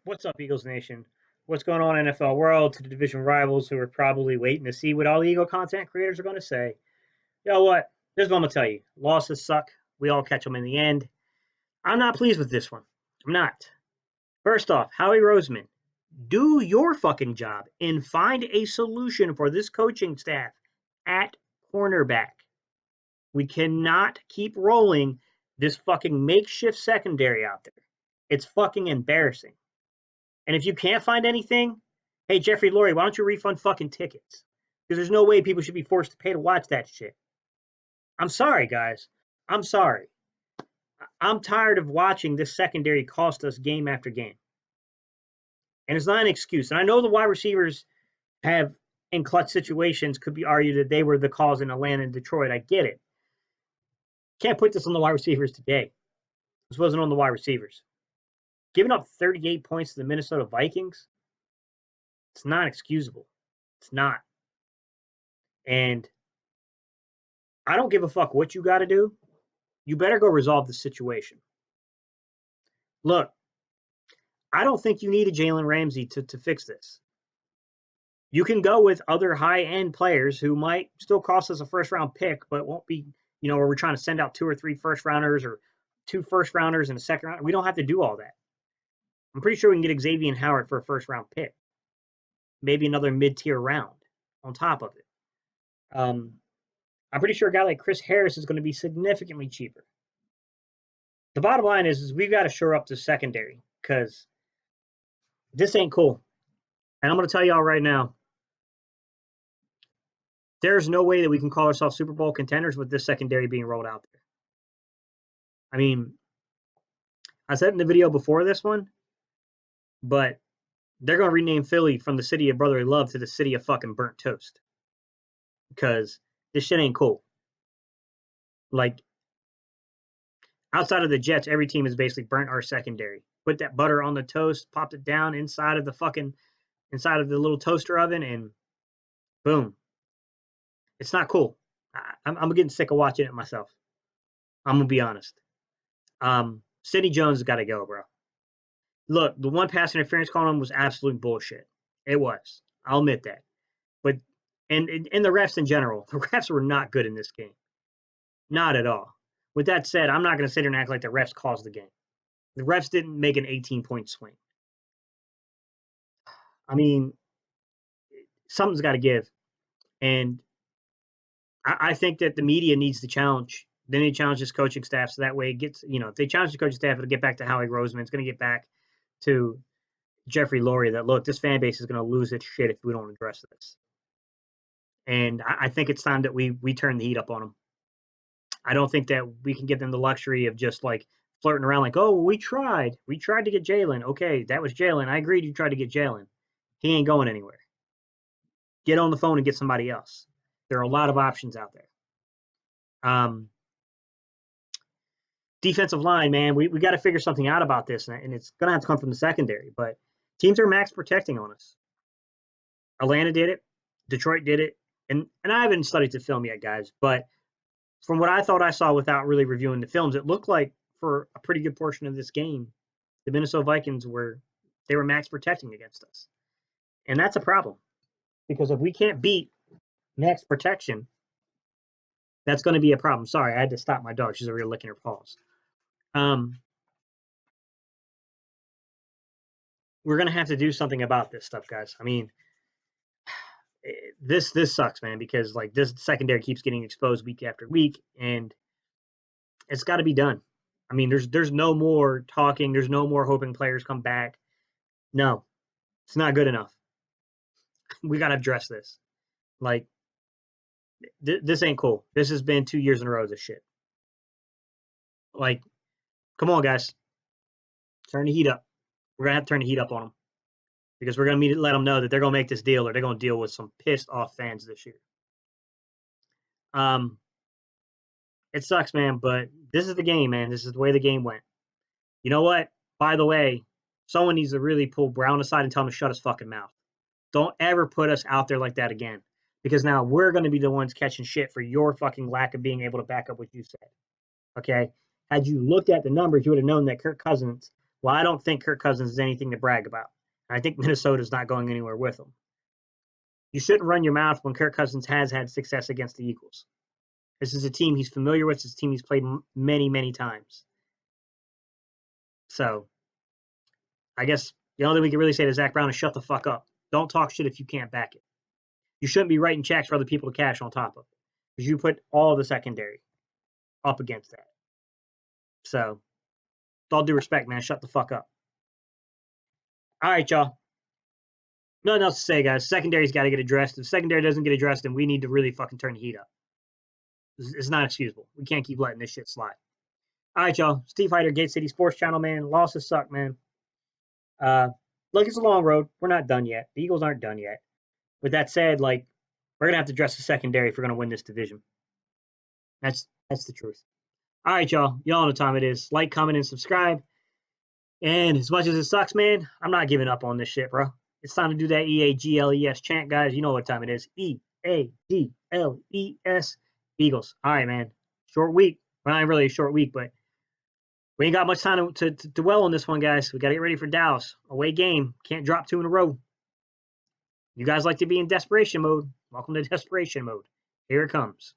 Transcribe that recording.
What's up, Eagles Nation? What's going on, NFL world? To the division rivals who are probably waiting to see what all the Eagle content creators are going to say. You know what? Here's what I'm going to tell you. Losses suck. We all catch them in the end. I'm not pleased with this one. I'm not. First off, Howie Roseman, do your fucking job and find a solution for this coaching staff at cornerback. We cannot keep rolling this fucking makeshift secondary out there. It's fucking embarrassing. And if you can't find anything, hey, Jeffrey Lurie, why don't you refund fucking tickets? Because there's no way people should be forced to pay to watch that shit. I'm sorry, guys. I'm sorry. I'm tired of watching this secondary cost us game after game. And it's not an excuse. And I know the wide receivers have, in clutch situations, could be argued that they were the cause in Atlanta and Detroit. I get it. Can't put this on the wide receivers today. This wasn't on the wide receivers. Giving up 38 points to the Minnesota Vikings, it's not excusable. It's not. And I don't give a fuck what you got to do. You better go resolve the situation. Look, I don't think you need a Jalen Ramsey to fix this. You can go with other high-end players who might still cost us a first-round pick, but won't be, where we're trying to send out 2 or 3 first-rounders or 2 first-rounders and a second round. We don't have to do all that. I'm pretty sure we can get Xavier Howard for a first-round pick. Maybe another mid-tier round on top of it. I'm pretty sure a guy like Chris Harris is going to be significantly cheaper. The bottom line is we've got to shore up the secondary because this ain't cool. And I'm going to tell y'all right now, there's no way that we can call ourselves Super Bowl contenders with this secondary being rolled out there. I mean, I said in the video before this one, but they're going to rename Philly from the city of brotherly love to the city of fucking burnt toast because this shit ain't cool. Like, outside of the Jets, every team has basically burnt our secondary. Put that butter on the toast, popped it down inside of the little toaster oven, and boom. It's not cool. I'm getting sick of watching it myself. I'm going to be honest. Sidney Jones has got to go, bro. Look, the one pass interference call on him was absolute bullshit. It was. I'll admit that. But and the refs in general, the refs were not good in this game. Not at all. With that said, I'm not going to sit here and act like the refs caused the game. The refs didn't make an 18-point swing. I mean, something's got to give. And I think that the media needs to challenge. They need to challenge this coaching staff so that way it gets, if they challenge the coaching staff, it'll get back to Howie Roseman. It's going to get back to Jeffrey Lurie that, look, this fan base is going to lose its shit if we don't address this. And I think it's time that we turn the heat up on them. I don't think that we can give them the luxury of just like flirting around like, oh, we tried to get Jalen. Okay, that was Jalen. I agreed you tried to get Jalen. He ain't going anywhere. Get on the phone and get somebody else. There are a lot of options out there. Defensive line, man, we got to figure something out about this, and it's going to have to come from the secondary. But teams are max protecting on us. Atlanta did it. Detroit did it. And I haven't studied the film yet, guys, but from what I thought I saw without really reviewing the films, it looked like for a pretty good portion of this game, the Minnesota Vikings were max protecting against us. And that's a problem. Because if we can't beat max protection, that's going to be a problem. Sorry, I had to stop my dog. She's over here licking her paws. We're going to have to do something about this stuff, guys. I mean, this sucks, man, because like this secondary keeps getting exposed week after week, and it's got to be done. I mean, there's no more talking. There's no more hoping players come back. No, it's not good enough. We got to address this. Like, this ain't cool. This has been 2 years in a row of this shit. Like, come on, guys. Turn the heat up. We're going to have to turn the heat up on them. Because we're going to let them know that they're going to make this deal or they're going to deal with some pissed off fans this year. It sucks, man, but this is the game, man. This is the way the game went. You know what? By the way, someone needs to really pull Brown aside and tell him to shut his fucking mouth. Don't ever put us out there like that again. Because now we're going to be the ones catching shit for your fucking lack of being able to back up what you said. Okay? Had you looked at the numbers, you would have known that Kirk Cousins Well, I don't think Kirk Cousins is anything to brag about. I think Minnesota's not going anywhere with him. You shouldn't run your mouth when Kirk Cousins has had success against the Eagles. This is a team he's familiar with. This is a team he's played many, many times. So I guess the only thing we can really say to Zach Brown is shut the fuck up. Don't talk shit if you can't back it. You shouldn't be writing checks for other people to cash on top of it because you put all the secondary up against that. So, with all due respect, man, shut the fuck up. All right, y'all. Nothing else to say, guys. Secondary's got to get addressed. If secondary doesn't get addressed, then we need to really fucking turn the heat up. It's not excusable. We can't keep letting this shit slide. All right, y'all. Steve Hyder, Gate City Sports Channel, man. Losses suck, man. Look, it's a long road. We're not done yet. The Eagles aren't done yet. With that said, like, we're gonna have to address the secondary if we're gonna win this division. That's the truth. All right, y'all. Y'all know what time it is. Like, comment, and subscribe. And as much as it sucks, man, I'm not giving up on this shit, bro. It's time to do that EAGLES chant, guys. You know what time it is. EAGLES. Eagles. All right, man. Short week. Well, not really a short week, but we ain't got much time to dwell on this one, guys. We got to get ready for Dallas. Away game. Can't drop 2 in a row. You guys like to be in desperation mode. Welcome to desperation mode. Here it comes.